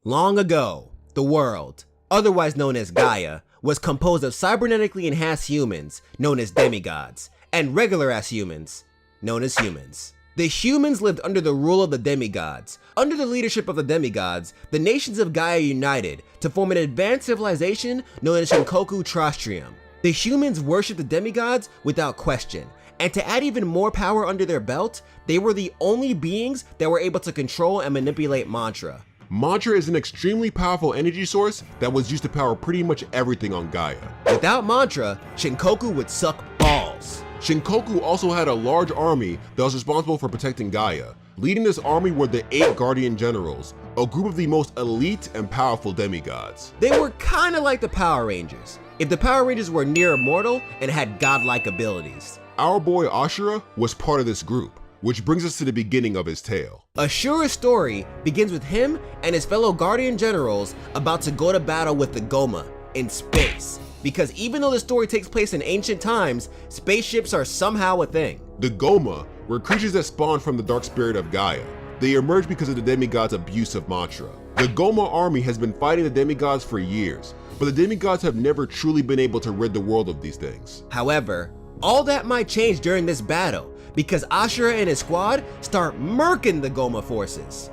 Long ago, the world, otherwise known as Gaia, was composed of cybernetically enhanced humans, known as demigods, and regular-ass humans, known as humans. The humans lived under the rule of the demigods. Under the leadership of the demigods, the nations of Gaia united to form an advanced civilization known as Shinkoku Trostrium. The humans worshipped the demigods without question, and to add even more power under their belt, they were the only beings that were able to control and manipulate mantra. Mantra is an extremely powerful energy source that was used to power pretty much everything on Gaia. Without mantra, Shinkoku would suck balls. Shinkoku also had a large army that was responsible for protecting Gaia. Leading this army were the 8 Guardian Generals, a group of the most elite and powerful demigods. They were kinda like the Power Rangers, if the Power Rangers were near immortal and had godlike abilities. Our boy Asura was part of this group, which brings us to the beginning of his tale. Asura's story begins with him and his fellow Guardian Generals about to go to battle with the Goma in space. Because even though the story takes place in ancient times, spaceships are somehow a thing. The Goma were creatures that spawned from the dark spirit of Gaia. They emerged because of the demigods' abuse of mantra. The Goma army has been fighting the demigods for years, but the demigods have never truly been able to rid the world of these things. However, all that might change during this battle, because Asura and his squad start murking the Goma forces.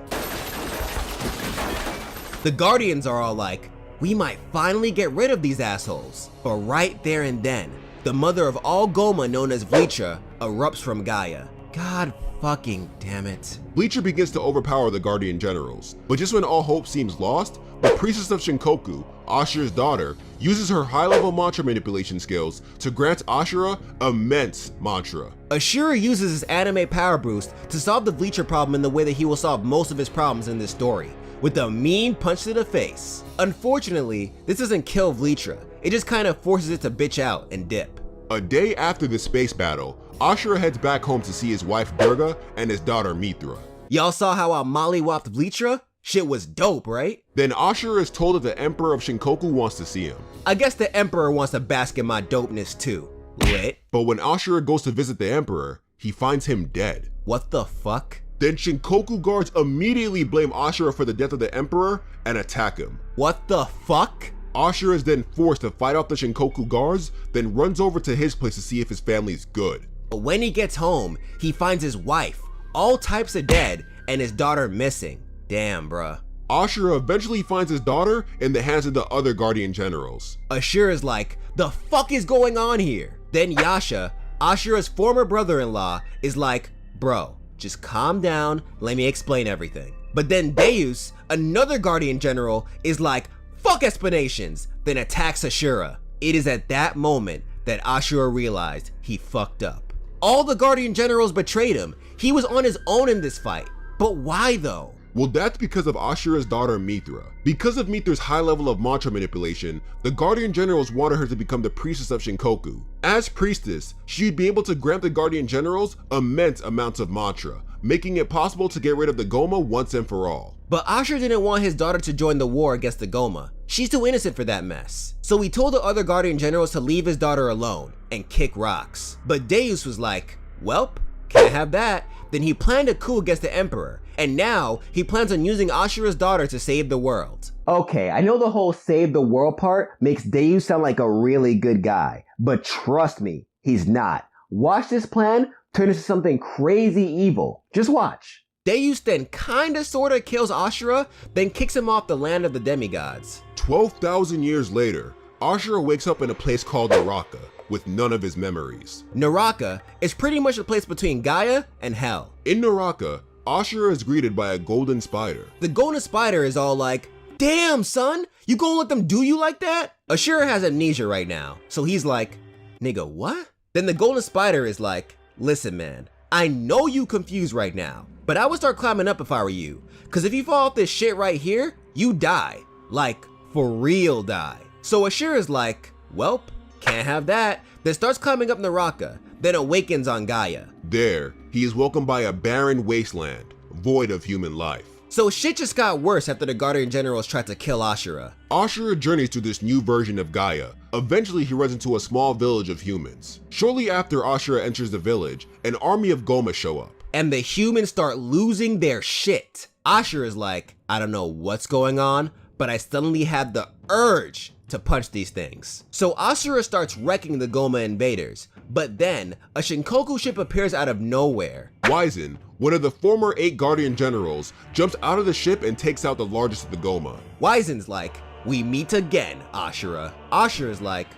The Guardians are all like, we might finally get rid of these assholes. But right there and then, the mother of all Goma, known as Bleacher, erupts from Gaia. God fucking damn it. Bleacher begins to overpower the Guardian Generals, but just when all hope seems lost, the priestess of Shinkoku, Ashura's daughter, uses her high-level mantra manipulation skills to grant Asura immense mantra. Asura uses his anime power boost to solve the Bleacher problem in the way that he will solve most of his problems in this story, with a mean punch to the face. Unfortunately, this doesn't kill Bleacher, it just kind of forces it to bitch out and dip. A day after the space battle, Asura heads back home to see his wife Durga and his daughter Mithra. Y'all saw how I mollywopped Bleacher? Shit was dope, right? Then Asura is told that the Emperor of Shinkoku wants to see him. I guess the Emperor wants to bask in my dopeness too. Lit. But when Asura goes to visit the Emperor, he finds him dead. What the fuck? Then Shinkoku guards immediately blame Asura for the death of the Emperor and attack him. What the fuck? Asura is then forced to fight off the Shinkoku guards, then runs over to his place to see if his family's good. But when he gets home, he finds his wife, all types of dead, and his daughter missing. Damn, bruh. Asura eventually finds his daughter in the hands of the other Guardian Generals. Asura's like, the fuck is going on here? Then Yasha, Ashura's former brother-in-law, is like, bro, just calm down, let me explain everything. But then Deus, another Guardian General, is like, fuck explanations, then attacks Asura. It is at that moment that Asura realized he fucked up. All the Guardian Generals betrayed him. He was on his own in this fight. But why though? Well, that's because of Ashura's daughter Mithra. Because of Mithra's high level of mantra manipulation, the Guardian Generals wanted her to become the priestess of Shinkoku. As priestess, she'd be able to grant the Guardian Generals immense amounts of mantra, making it possible to get rid of the Goma once and for all. But Ashura didn't want his daughter to join the war against the Goma. She's too innocent for that mess. So he told the other Guardian Generals to leave his daughter alone and kick rocks. But Deus was like, welp, can't have that. Then he planned a coup against the Emperor, and now he plans on using Ashura's daughter to save the world. Okay, I know the whole save the world part makes Deus sound like a really good guy, but trust me, he's not. Watch this plan turn into something crazy evil. Just watch. Deus then kinda sorta kills Asura, then kicks him off the land of the demigods. 12,000 years later, Asura wakes up in a place called Naraka, with none of his memories. Naraka is pretty much a place between Gaia and Hell. In Naraka, Asura is greeted by a golden spider. The golden spider is all like, damn son, you gonna let them do you like that? Asura has amnesia right now, so he's like, nigga what? Then the golden spider is like, listen man, I know you confused right now, but I would start climbing up if I were you, cause if you fall off this shit right here, you die. Like, for real die. So Asura's like, welp, can't have that, then starts climbing up Naraka, then awakens on Gaia. There, he is welcomed by a barren wasteland, void of human life. So shit just got worse after the Guardian Generals tried to kill Asura. Asura journeys to this new version of Gaia. Eventually he runs into a small village of humans. Shortly after Asura enters the village, an army of Goma show up. and the humans start losing their shit. Asura is like, I don't know what's going on, but I suddenly had the urge to punch these things. So Asura starts wrecking the Goma invaders, but then a Shinkoku ship appears out of nowhere. Wizen, one of the former 8 Guardian Generals, jumps out of the ship and takes out the largest of the Goma. Wizen's like, we meet again, Asura. Asura's like,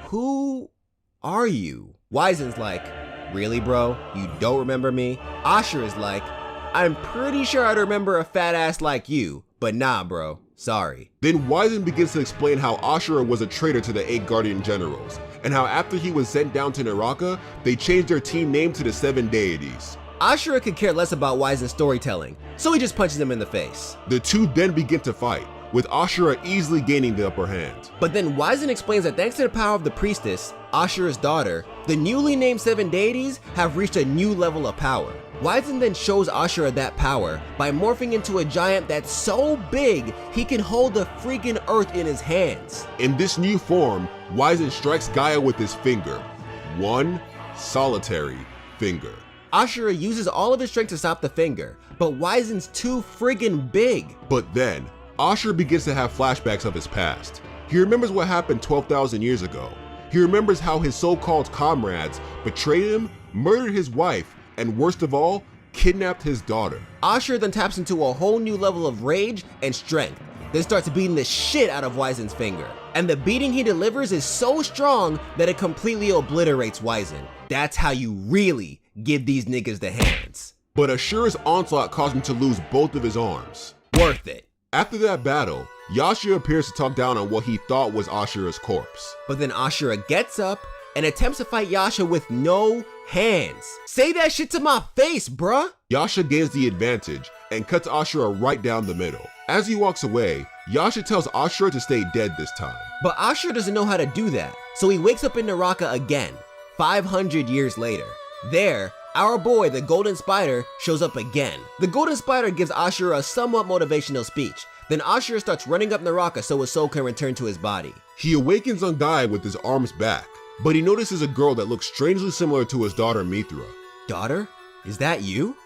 who are you? Wizen's like, really bro, you don't remember me? Asura's like, I'm pretty sure I'd remember a fat ass like you, but nah bro, sorry. Then Wizen begins to explain how Asura was a traitor to the 8 Guardian Generals, and how after he was sent down to Naraka, they changed their team name to the 7 Deities. Asura could care less about Wizen's storytelling, so he just punches him in the face. The two then begin to fight, with Asura easily gaining the upper hand. But then Wizen explains that thanks to the power of the priestess, Ashura's daughter, the newly named 7 deities have reached a new level of power. Wizen then shows Asura that power by morphing into a giant that's so big he can hold the freaking earth in his hands. In this new form, Wizen strikes Gaia with his finger. One solitary finger. Asura uses all of his strength to stop the finger, but Wizen's too friggin' big. But then, Asura begins to have flashbacks of his past. He remembers what happened 12,000 years ago. He remembers how his so-called comrades betrayed him, murdered his wife, and worst of all, kidnapped his daughter. Asura then taps into a whole new level of rage and strength, then starts beating the shit out of Wizen's finger. And the beating he delivers is so strong that it completely obliterates Wizen. That's how you really give these niggas the hands. But Ashura's onslaught caused him to lose both of his arms. Worth it. After that battle, Yashia appears to talk down on what he thought was Ashura's corpse. But then Asura gets up and attempts to fight Yasha with no hands. Say that shit to my face, bruh. Yasha gains the advantage and cuts Ashura right down the middle. As he walks away, Yasha tells Ashura to stay dead this time. But Ashura doesn't know how to do that, so he wakes up in Naraka again, 500 years later. There, our boy, the Golden Spider, shows up again. The Golden Spider gives Ashura a somewhat motivational speech. Then Ashura starts running up Naraka so his soul can return to his body. He awakens on Gaia with his arms back, but he notices a girl that looks strangely similar to his daughter Mithra. Daughter? Is that you?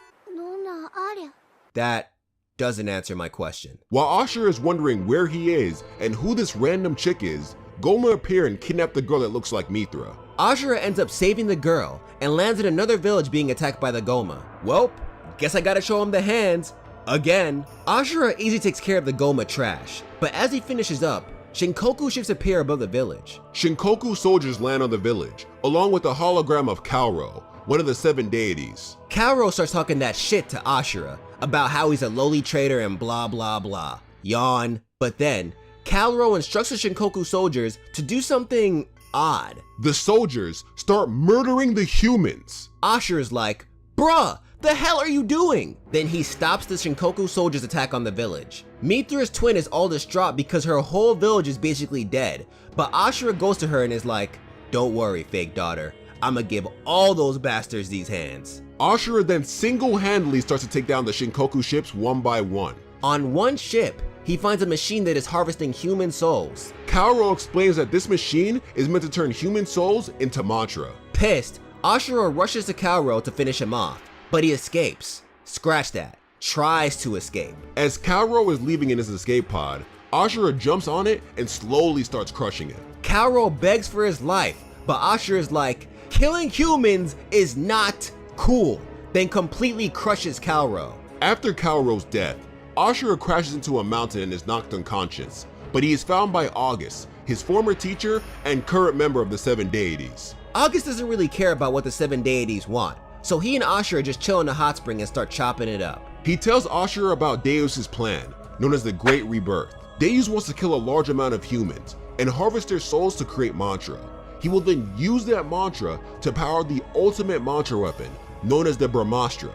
That doesn't answer my question. While Ashura is wondering where he is and who this random chick is, Goma appear and kidnap the girl that looks like Mithra. Ashura ends up saving the girl and lands in another village being attacked by the Goma. Welp, guess I gotta show him the hands. Again. Ashura easily takes care of the Goma trash, but as he finishes up, Shinkoku ships appear above the village. Shinkoku soldiers land on the village, along with a hologram of Kaoro, one of the 7 deities. Kaoro starts talking that shit to Ashura about how he's a lowly trader and blah blah blah. Yawn. But then, Kaoro instructs the Shinkoku soldiers to do something odd. The soldiers start murdering the humans. Ashura's like, bruh, the hell are you doing? Then he stops the Shinkoku soldiers' attack on the village. Mithra's twin is all distraught because her whole village is basically dead, but Ashura goes to her and is like, don't worry, fake daughter, I'ma give all those bastards these hands. Ashura then single-handedly starts to take down the Shinkoku ships one by one. On one ship, he finds a machine that is harvesting human souls. Kaoro explains that this machine is meant to turn human souls into mantra. Pissed, Ashura rushes to Kaoro to finish him off, but he escapes. Scratch that. Tries to escape. As Kaoro is leaving in his escape pod, Ashura jumps on it and slowly starts crushing it. Kaoro begs for his life, but Ashura is like, killing humans is not cool, then completely crushes Kaoro. After Kaoro's death, Ashura crashes into a mountain and is knocked unconscious, but he is found by August, his former teacher and current member of the 7 deities. August doesn't really care about what the 7 deities want, so he and Ashura just chill in the hot spring and start chopping it up. He tells Ashura about Deus's plan, known as the Great Rebirth. Deus wants to kill a large amount of humans and harvest their souls to create mantra. He will then use that mantra to power the ultimate mantra weapon, known as the Brahmastra.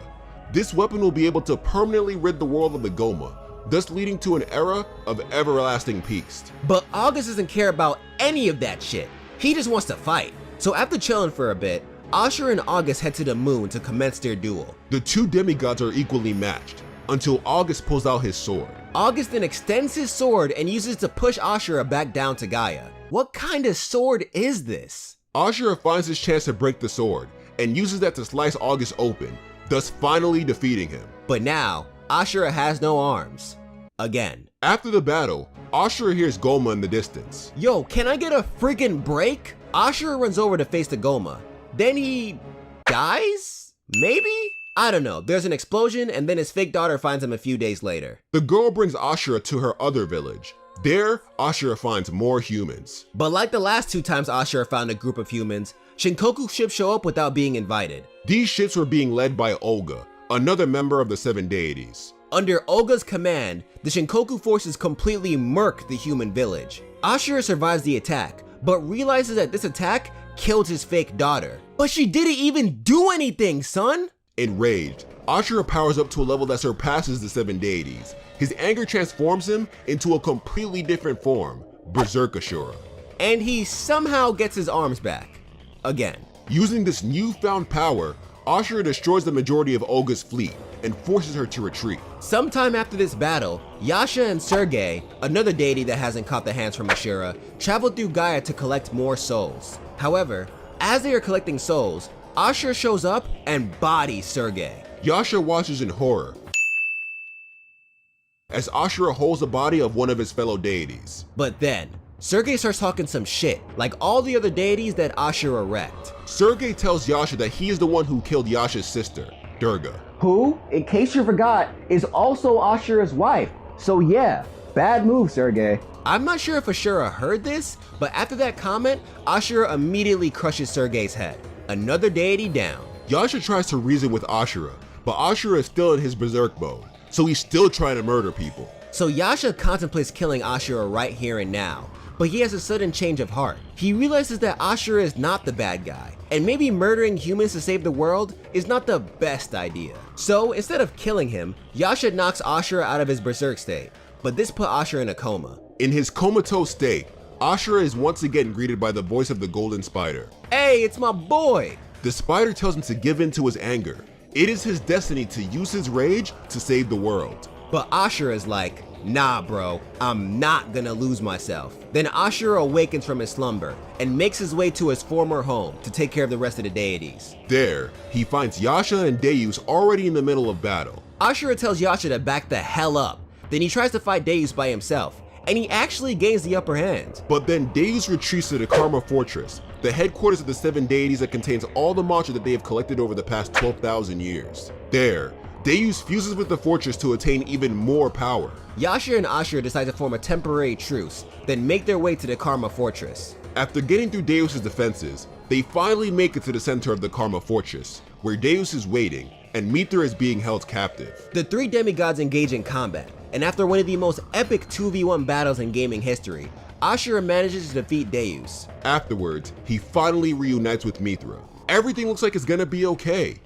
This weapon will be able to permanently rid the world of the Goma, thus leading to an era of everlasting peace. But August doesn't care about any of that shit. He just wants to fight. So after chilling for a bit, Ashura and August head to the moon to commence their duel. The two demigods are equally matched, until August pulls out his sword. August then extends his sword and uses it to push Ashura back down to Gaia. What kind of sword is this? Ashura finds his chance to break the sword, and uses that to slice August open, thus finally defeating him. But now, Asura has no arms. Again. After the battle, Asura hears Goma in the distance. Yo, can I get a friggin' break? Asura runs over to face the Goma. Then he dies? Maybe? I don't know. There's an explosion and then his fake daughter finds him a few days later. The girl brings Asura to her other village. There, Asura finds more humans. But like the last 2 times Asura found a group of humans, Shinkoku ships show up without being invited. These ships were being led by Olga, another member of the 7 deities. Under Olga's command, the Shinkoku forces completely murk the human village. Asura survives the attack, but realizes that this attack killed his fake daughter. But she didn't even do anything, son! Enraged, Asura powers up to a level that surpasses the 7 deities. His anger transforms him into a completely different form, Berserk Asura. And he somehow gets his arms back. Again. Using this newfound power, Asura destroys the majority of Olga's fleet and forces her to retreat. Sometime after this battle, Yasha and Sergei, another deity that hasn't caught the hands from Asura, travel through Gaia to collect more souls. However, as they are collecting souls, Asura shows up and bodies Sergei. Yasha watches in horror as Asura holds the body of one of his fellow deities. But then, Sergei starts talking some shit, like all the other deities that Asura wrecked. Sergei tells Yasha that he is the one who killed Yasha's sister, Durga. Who, in case you forgot, is also Asura's wife. So yeah, bad move, Sergei. I'm not sure if Asura heard this, but after that comment, Asura immediately crushes Sergei's head. Another deity down. Yasha tries to reason with Asura, but Asura is still in his berserk mode, so he's still trying to murder people. So Yasha contemplates killing Asura right here and now, but he has a sudden change of heart. He realizes that Asura is not the bad guy, and maybe murdering humans to save the world is not the best idea. So instead of killing him, Yasha knocks Asura out of his berserk state, but this put Asura in a coma. In his comatose state, Asura is once again greeted by the voice of the golden spider. Hey, it's my boy! The spider tells him to give in to his anger. It is his destiny to use his rage to save the world. But Asura is like, nah bro, I'm not gonna lose myself. Then Asura awakens from his slumber and makes his way to his former home to take care of the rest of the deities. There, he finds Yasha and Deus already in the middle of battle. Asura tells Yasha to back the hell up. Then he tries to fight Deus by himself, and he actually gains the upper hand. But then Deus retreats to the Karma Fortress, the headquarters of the 7 deities that contains all the mantra that they have collected over the past 12,000 years. There, Deus fuses with the fortress to attain even more power. Yasha and Asura decide to form a temporary truce, then make their way to the Karma Fortress. After getting through Deus' defenses, they finally make it to the center of the Karma Fortress, where Deus is waiting, and Mithra is being held captive. The 3 demigods engage in combat, and after one of the most epic 2v1 battles in gaming history, Asura manages to defeat Deus. Afterwards, he finally reunites with Mithra. Everything looks like it's gonna be okay,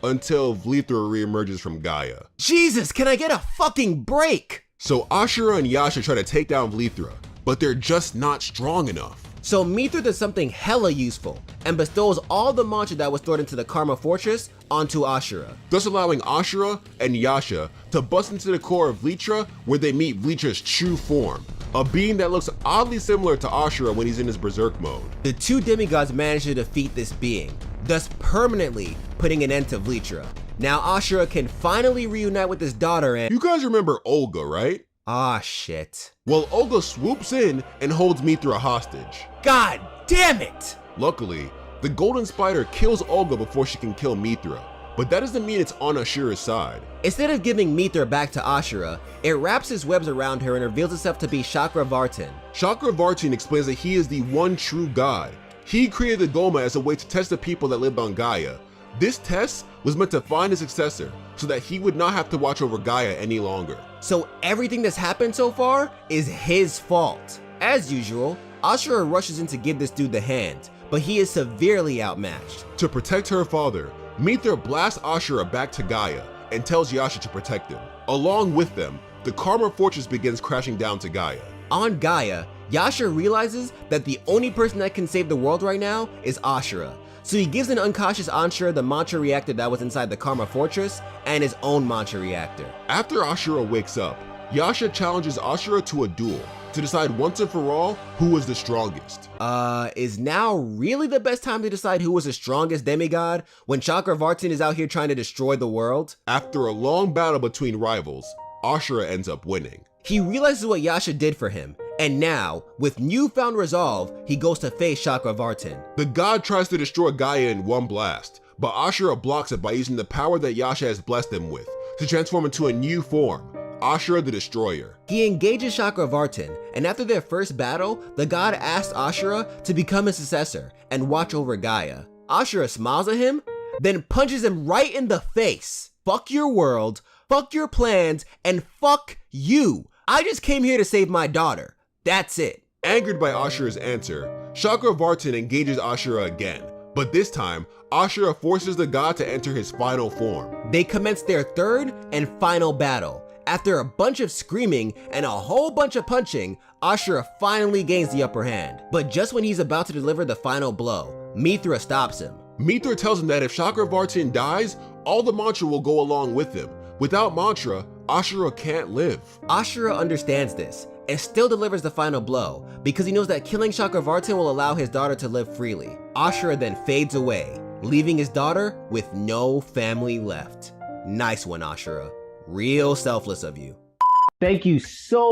until Vlithra reemerges from Gaia. Jesus, can I get a fucking break? So Asura and Yasha try to take down Vlithra, but they're just not strong enough. So Mithra does something hella useful, and bestows all the mantra that was stored into the Karma Fortress onto Asura. Thus allowing Asura and Yasha to bust into the core of Vlithra, where they meet Vlitra's true form, a being that looks oddly similar to Asura when he's in his berserk mode. The 2 demigods manage to defeat this being, thus permanently putting an end to Vlithra. Now Asura can finally reunite with his daughter and— You guys remember Olga, right? Ah, shit. Well, Olga swoops in and holds Mithra hostage. God damn it! Luckily, the golden spider kills Olga before she can kill Mithra, but that doesn't mean it's on Asura's side. Instead of giving Mithra back to Asura, it wraps its webs around her and reveals itself to be Chakravartin. Chakravartin explains that he is the one true god. He created the Goma as a way to test the people that lived on Gaia. This test was meant to find a successor so that he would not have to watch over Gaia any longer. So everything that's happened so far is his fault. As usual, Asura rushes in to give this dude the hand, but he is severely outmatched. To protect her father, Mithra blasts Asura back to Gaia and tells Yasha to protect him. Along with them, the Karma Fortress begins crashing down to Gaia. On Gaia, Yasha realizes that the only person that can save the world right now is Asura. So he gives an unconscious Asura the mantra reactor that was inside the Karma Fortress and his own mantra reactor. After Asura wakes up, Yasha challenges Asura to a duel, to decide once and for all who was the strongest. Is now really the best time to decide who was the strongest demigod when Chakravartin is out here trying to destroy the world? After a long battle between rivals, Asura ends up winning. He realizes what Yasha did for him, and now, with newfound resolve, he goes to face Chakravartin. The god tries to destroy Gaia in one blast, but Asura blocks it by using the power that Yasha has blessed him with to transform into a new form, Asura the Destroyer. He engages Chakravartin, and after their first battle, the god asks Asura to become his successor and watch over Gaia. Asura smiles at him, then punches him right in the face. Fuck your world, fuck your plans, and fuck you. I just came here to save my daughter. That's it. Angered by Asura's answer, Chakravartin engages Asura again, but this time, Asura forces the god to enter his final form. They commence their third and final battle. After a bunch of screaming and a whole bunch of punching, Asura finally gains the upper hand. But just when he's about to deliver the final blow, Mithra stops him. Mithra tells him that if Chakravartin dies, all the mantra will go along with him. Without mantra, Asura can't live. Asura understands this and still delivers the final blow because he knows that killing Chakravartin will allow his daughter to live freely. Asura then fades away, leaving his daughter with no family left. Nice one, Asura. Real selfless of you. Thank you so